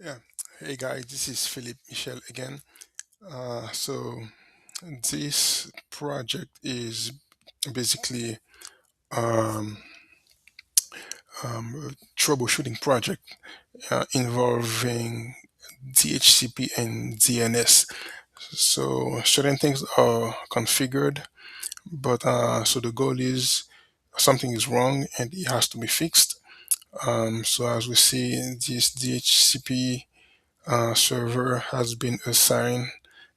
Yeah. Hey guys, this is Philip Michel again. So this project is basically um, a troubleshooting project involving DHCP and DNS. So certain things are configured, but so the goal is something is wrong and it has to be fixed. So as we see, this DHCP server has been assigned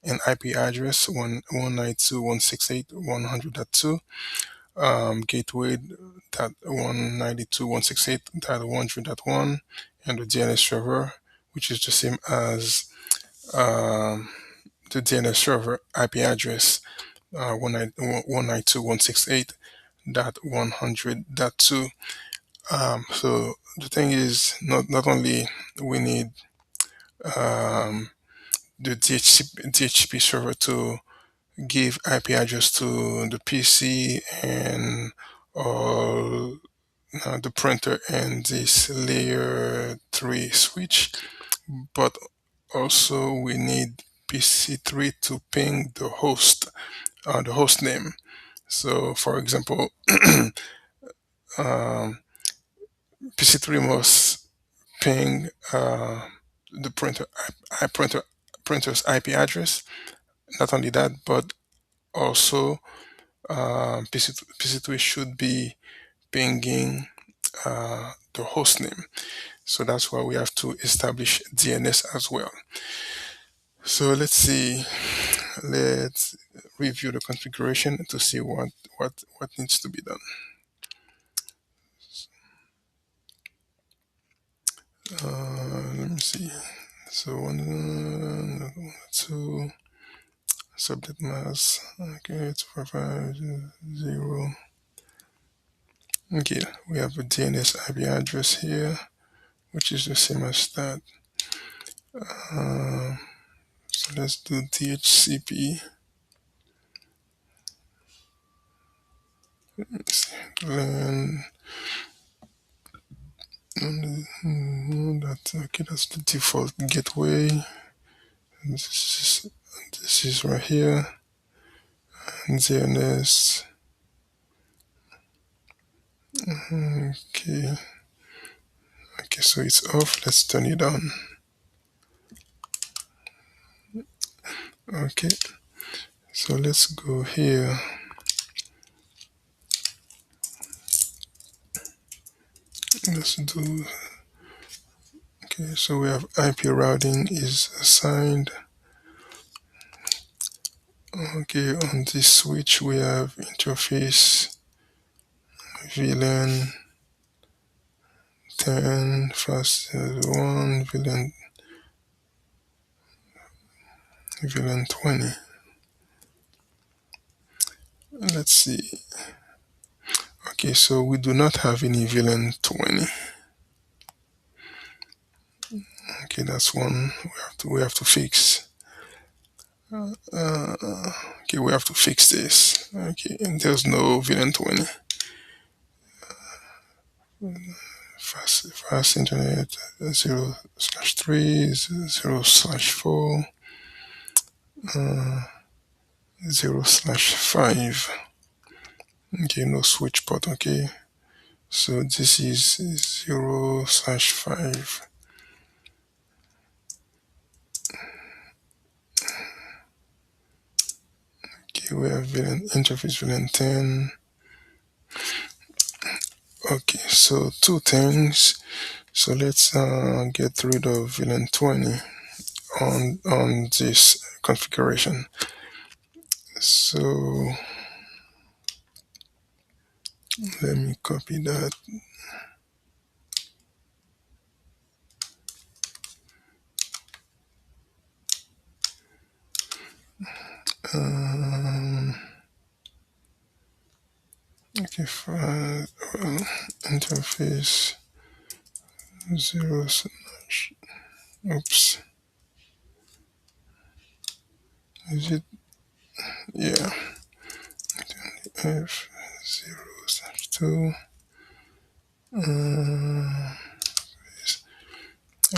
an IP address 192.168.100.2, gateway dot 192.168.100.1, and the DNS server, which is the same as um, the DNS server IP address 192.168.100.2. So the thing is, not only we need um, the DHCP server to give IP address to the PC and all the printer and this layer 3 switch, but also we need PC3 to ping the host name. So, for example, um, PC3 must ping the printer's IP address. Not only that, but also PC3 should be pinging the host name. So that's why we have to establish DNS as well. So let's see. Let's review the configuration to see what needs to be done. Let me see. So two subnet mask. Okay, it's 450. Okay, we have a DNS IP address here, which is the same as that. Uh, so let's do DHCP. Then that okay, that's the default gateway. This is right here. And DNS. Okay. Okay, so it's off. Let's turn it on. Okay. So let's go here. Let's do. Okay, so we have IP routing is assigned. Okay, on this switch we have interface VLAN 10 fast 1 VLAN 20. Let's see. Okay, so we do not have any VLAN 20. Okay, that's one we have to fix. Okay, we have to fix this. Okay, and there's no VLAN 20. Fast internet 0/3 0/4 0/5. Okay, no switch port. Okay, so this is 0/5. Okay, we have VLAN interface VLAN 10. Okay, so two things. So let's get rid of VLAN 20 on this configuration. So let me copy that. Um, okay, file interface 0 slash. Oops, is it? Yeah, F 0/2.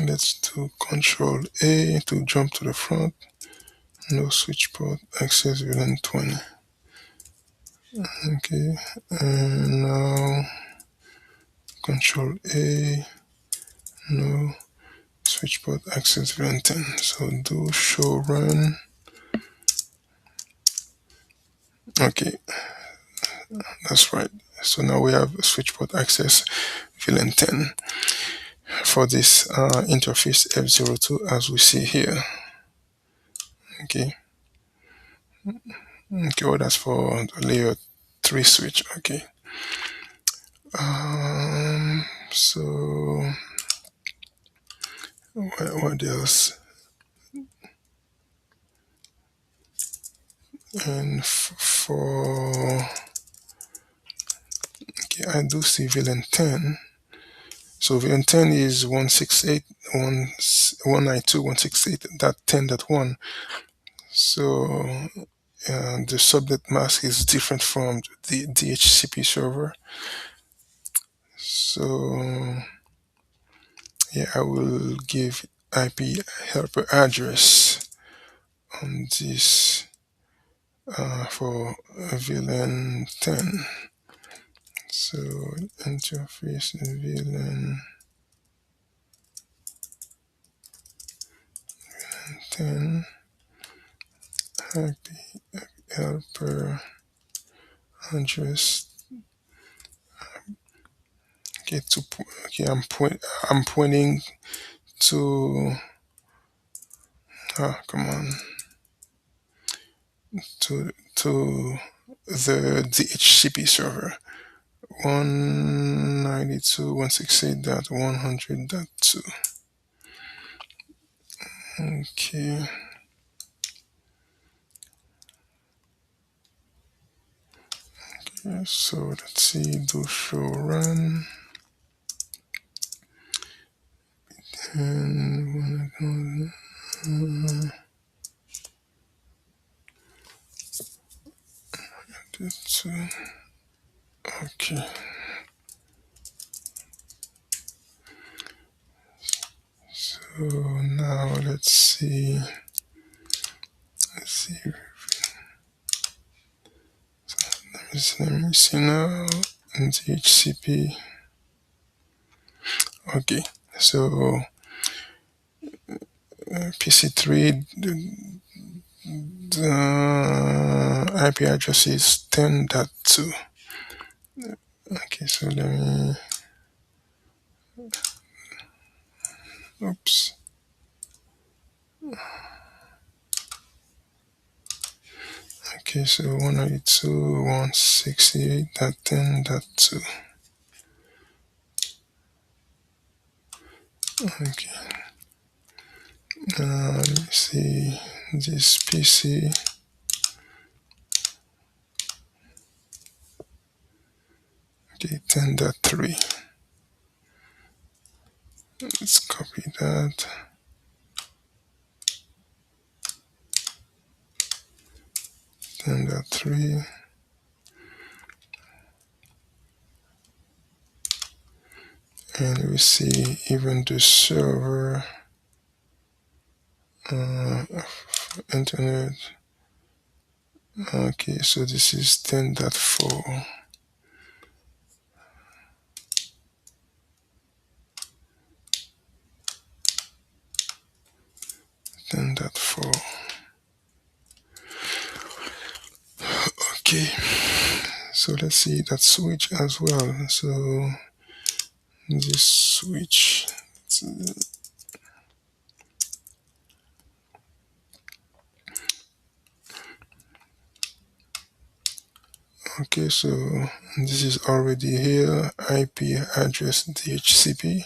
Let's do Control A to jump to the front. No switch port access VLAN 20. Okay, and now Control A, no switch port access VLAN 10. So do show run. Okay, that's right. So now we have switch port access VLAN 10 for this interface F02 as we see here. Okay. Okay, well, that's for the layer 3 switch. Okay. So what else? And for okay, I do see VLAN 10. So VLAN 10 is 192.168.10.1. So the subnet mask is different from the DHCP server. So yeah, I will give IP helper address on this for VLAN 10. So interface VLAN 10 IP helper address. Okay, okay, I'm pointing to come on, to the DHCP server 192.168.100.2. Okay. So let's see, do show run. And okay. So now let's see. Let me see now. DHCP. Okay. So PC3, the IP address is 10.2. Okay, so let me, oops. Okay, so 192.168.10.2. Okay. Let me see this PC. Okay, 10.3. Let's copy that. 10.3. And we see even the server internet. Okay, so this is 10.4. 10.4. Okay, so let's see that switch as well. So this switch, okay, so this is already here, IP address DHCP.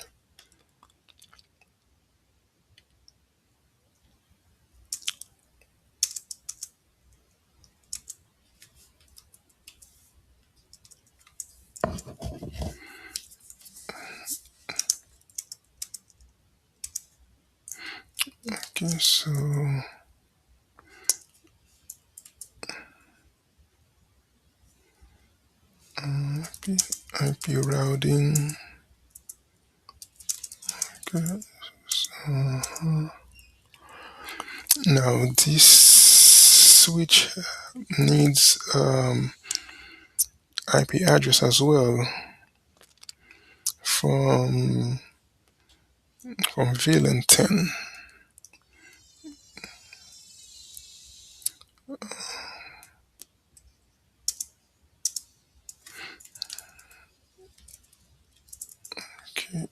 Okay, so IP routing. Okay, so Now this switch needs IP address as well from VLAN 10. Okay,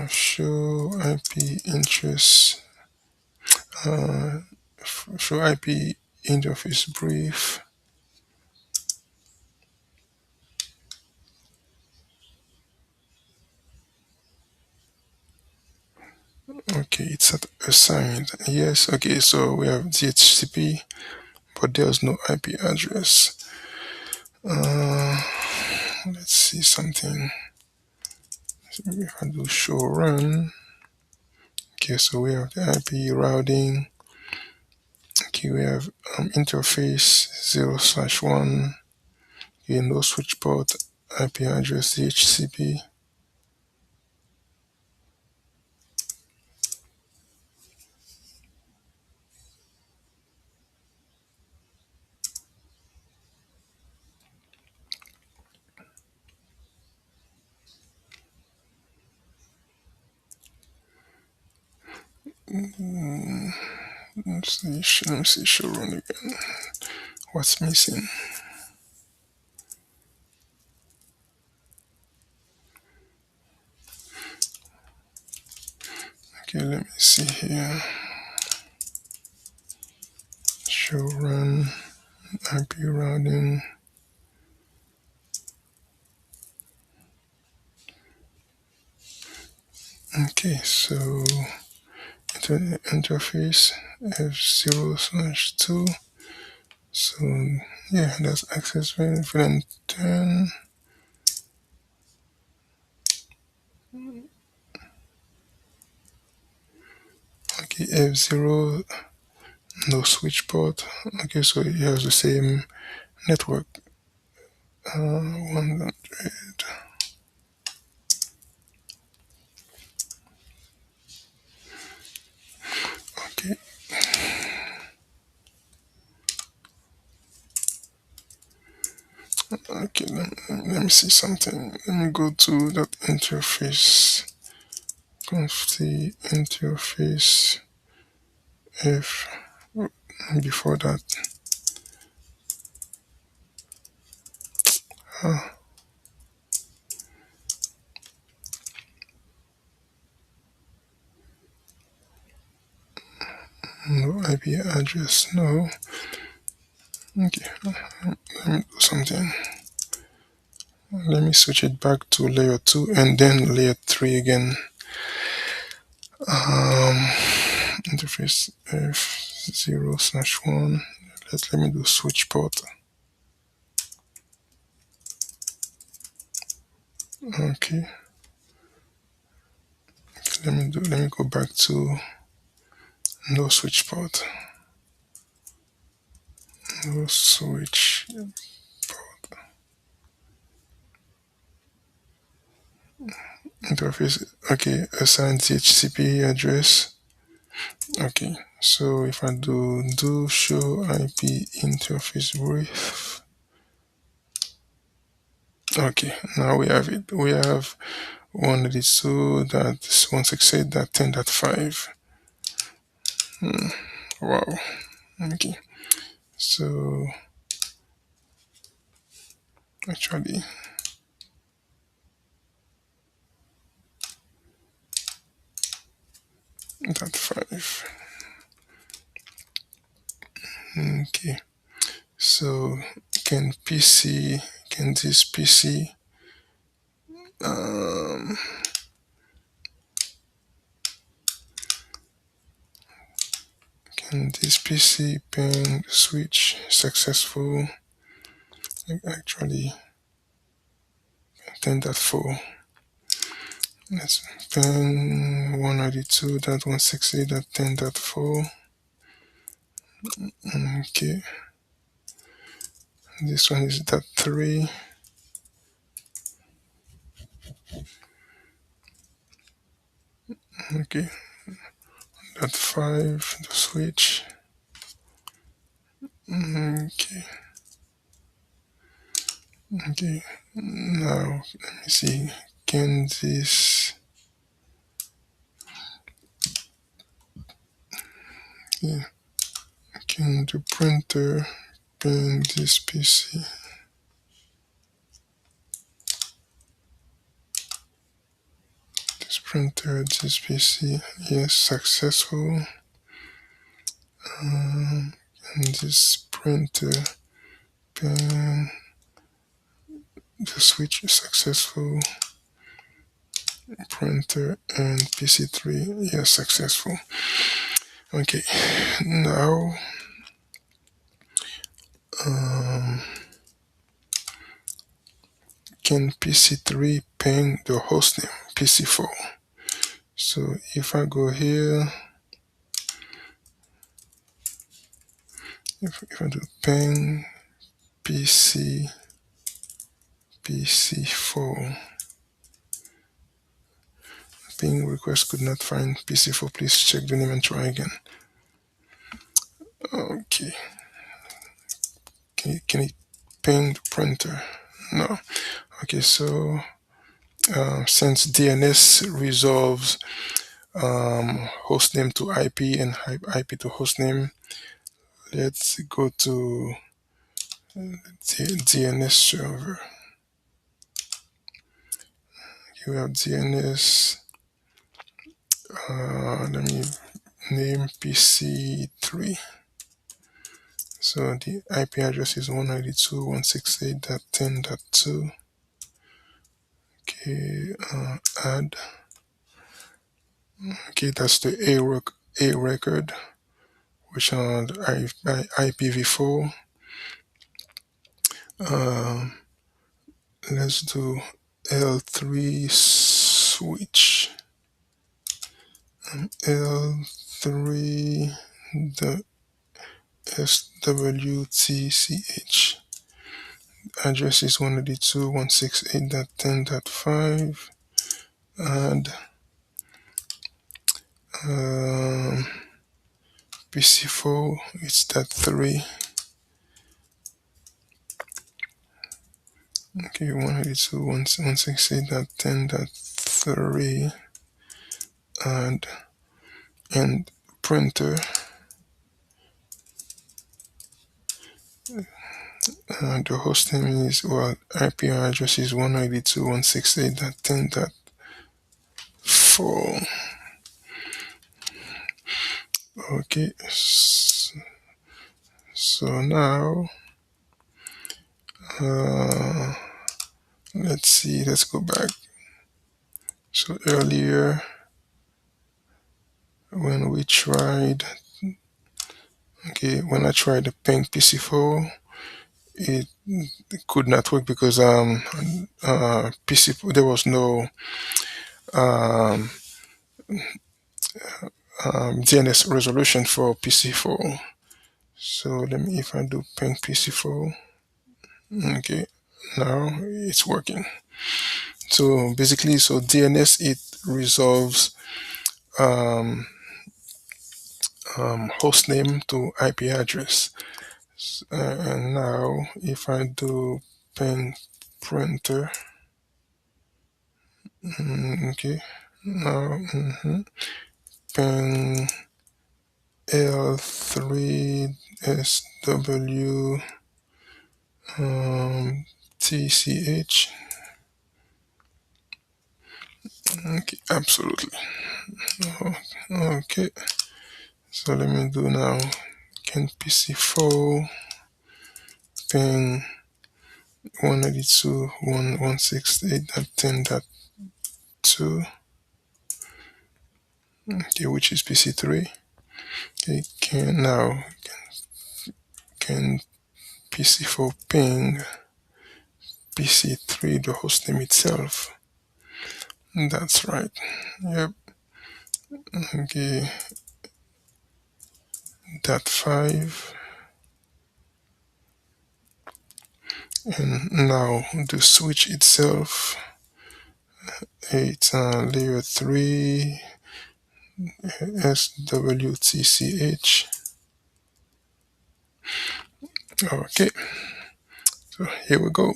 show IP interest. Show IP interface brief. Okay, it's assigned. Yes, okay, so we have DHCP, but there's no IP address. Let's see something. If I do show run, okay, so we have the IP routing. Okay, we have interface 0/1. Okay, no switch port, IP address DHCP. Let me see show run again. What's missing? Okay, let me see here. Show run, IP routing. Okay, so interface F0/2. So yeah, that's access VLAN 10. Okay, F0, no switch port. Okay, so it has the same network. 100. Okay. Okay, let me see something. Let me go to that interface. Conf the interface F. Before that, no IP address, no. Okay, let me do something. Let me switch it back to layer 2 and then layer 3 again. Interface F0/1. Let me do switch port. Okay. Let me go back to no switch port. No switch port. Interface. Okay, assign DHCP address. Okay, so if I do show IP interface brief. Okay, now we have it. We have 192.168.10.5. Wow. Okay. So actually, that 5. Okay. So can this PC ping switch successful? Actually, 10.4. Let's ping 192.168.10.4. Okay. This one is that 3. Okay. .5 the switch. Okay. Okay. Now let me see. Can this? Yeah. Can the printer ping this PC? This printer, this PC, yes, successful. And this printer ping the switch is successful. Printer and PC3, yes, successful. Okay, now can PC3 ping the hostname PC4? So if I go here, if I do ping PC4, ping request could not find PC4, please check the name and try again. Okay, can it ping the printer? No. Okay, so since DNS resolves hostname to IP and IP to hostname, let's go to DNS server. You have DNS. Let me name PC3. So the IP address is 192.168.10.2. Okay, add. Okay, that's the A record, which on IPv4. Let's do L3 switch. L3 the SWTCH. Address is 192.168.10.5. And PC4, it's that 3. Okay, 192.168.10.3. And printer, the hostname is, well, IP address is 192.168.10.4. Okay, so now let's see, let's go back. So earlier when we tried, okay, when I tried the ping PC4, it could not work because PC, there was no DNS resolution for PC4. So let me, if I do ping PC4, okay, now it's working. So basically, so DNS, it resolves host name to IP address. And now if I do ping printer, okay, now ping L3SW TCH. Okay, absolutely. Okay, so let me do now. Can PC4 ping 192.168.10.2, okay, which is PC3. Okay, can PC4 ping PC3, the hostname itself? That's right. Yep. Okay. .5. And now the switch itself, it's layer 3 SWTCH. Okay, so here we go.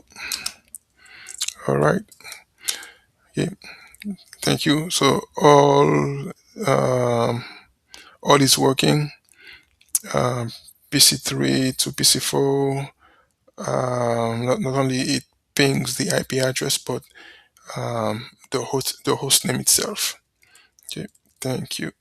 All right. Okay, thank you. So all is working. Um, PC3 to PC4. Not only it pings the IP address, but the host name itself. Okay, thank you.